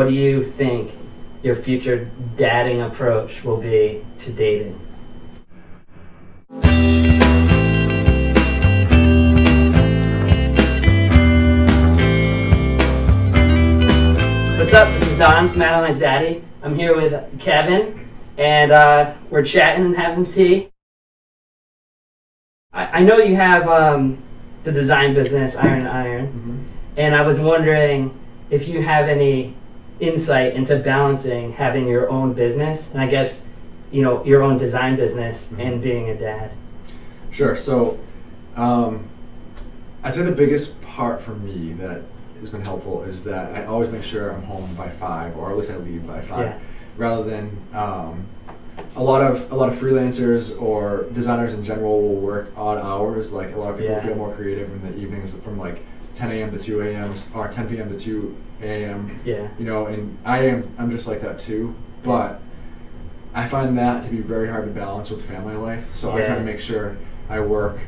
what do you think your future dadding approach will be to dating? What's up? This is Don from Adeline's Daddy. I'm here with Kevin, and we're chatting and having some tea. I know you have the design business, Iron, and I was wondering if you have any insight into balancing having your own business, and I guess, your own design business and being a dad. Sure. So, I'd say the biggest part for me that has been helpful is that I always make sure I'm home by 5, or at least I leave by 5, rather than a lot of freelancers or designers in general will work odd hours. Like a lot of people feel more creative in the evenings from like 10 a.m. to 2 a.m. or 10 p.m. to 2 a.m. Yeah. And I'm just like that too. But I find that to be very hard to balance with family life. So I try to make sure I work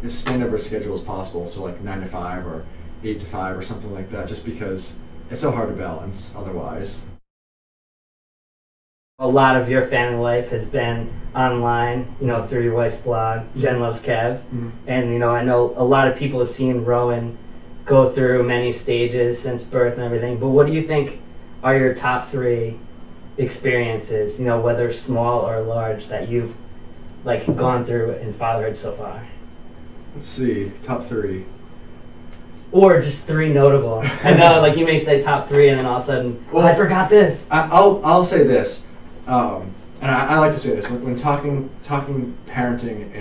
as standard of a schedule as possible. So like 9 to 5 or 8 to 5 or something like that, just because it's so hard to balance otherwise. A lot of your family life has been online, through your wife's blog, Jen Loves Kev. And, I know a lot of people have seen Rowan go through many stages since birth and everything. But what do you think are your top 3 experiences, whether small or large, that you've gone through in fatherhood so far? Let's see, top 3. Or just 3 notable. I know, you may say top 3, and then all of a sudden, I forgot this. I'll say this. And I like to say this when talking parenting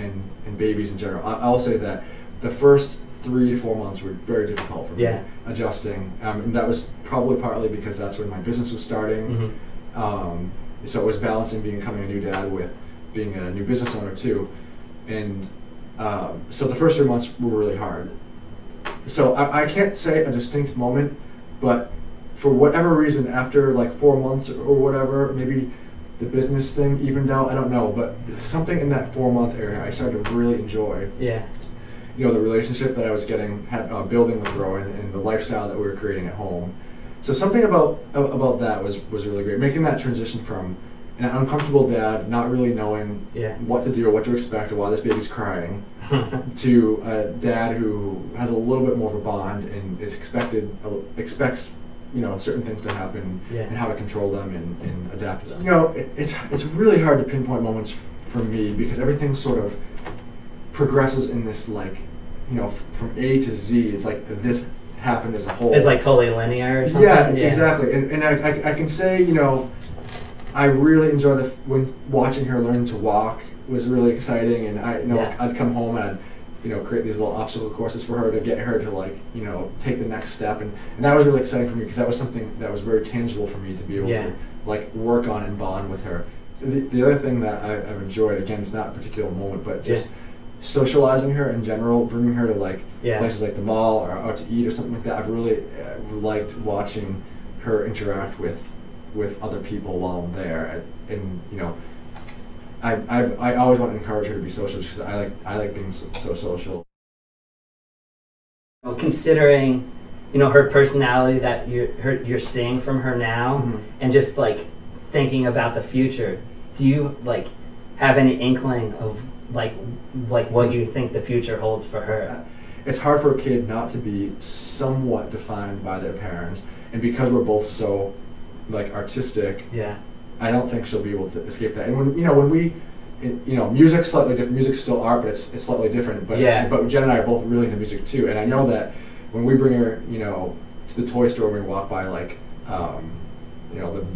and babies in general. I'll say that the first 3 to 4 months were very difficult for me, adjusting, and that was probably partly because that's when my business was starting. So it was balancing becoming a new dad with being a new business owner too, and so the first 3 months were really hard. So I can't say a distinct moment, but for whatever reason, after 4 months or whatever, maybe the business thing evened out, I don't know, but something in that 4-month area I started to really enjoy. Yeah. The relationship that I was building with Rowan and the lifestyle that we were creating at home. So something about that was really great. Making that transition from an uncomfortable dad, not really knowing what to do or what to expect or why this baby's crying, to a dad who has a little bit more of a bond and expects certain things to happen and how to control them and adapt to them. It's really hard to pinpoint moments for me because everything sort of progresses in this from A to Z. It's like this happened as a whole. It's totally linear or something? Yeah, exactly. And I can say, I really enjoyed when watching her learn to walk was really exciting, and I'd come home and I'd create these little obstacle courses for her to get her to take the next step, and that was really exciting for me because that was something that was very tangible for me to be able to work on and bond with her. So the other thing that I've enjoyed, again, it's not a particular moment, but just socializing her in general, bringing her to places like the mall or out to eat or something like that. I've really liked watching her interact with other people while I'm there, and I always want to encourage her to be social because I like being so social. Considering her personality that you're seeing from her now, and just thinking about the future, do you have any inkling of what you think the future holds for her? It's hard for a kid not to be somewhat defined by their parents, and because we're both so artistic, I don't think she'll be able to escape that. And when we music's slightly different. Music's still art, but it's slightly different. But Jen and I are both really into music too, and I know that when we bring her to the toy store, when we walk by the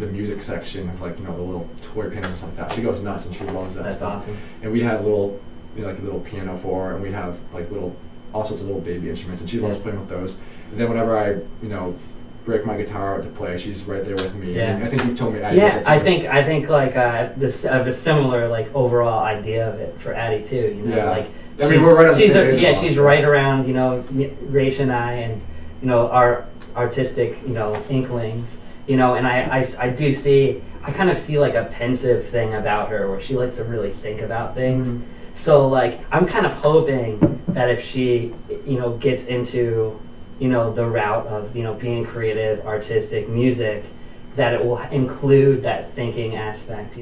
music section of the little toy pins and stuff like that, she goes nuts and she loves that stuff. That's awesome. And we have little a little piano for her, and we have all sorts of little baby instruments, and she loves playing with those. And then whenever I break my guitar out to play, she's right there with me. Yeah. And I think you've told me Addie. Yeah, I think this I have a similar overall idea of it for Addie too. I mean, we're right on the same page. She's right around Rach and I, and our artistic inklings. And I do see, I kind of see a pensive thing about her where she likes to really think about things. Mm-hmm. So I'm kind of hoping that if she gets into you know, the route of, you know, being creative, artistic, music, that it will include that thinking aspect.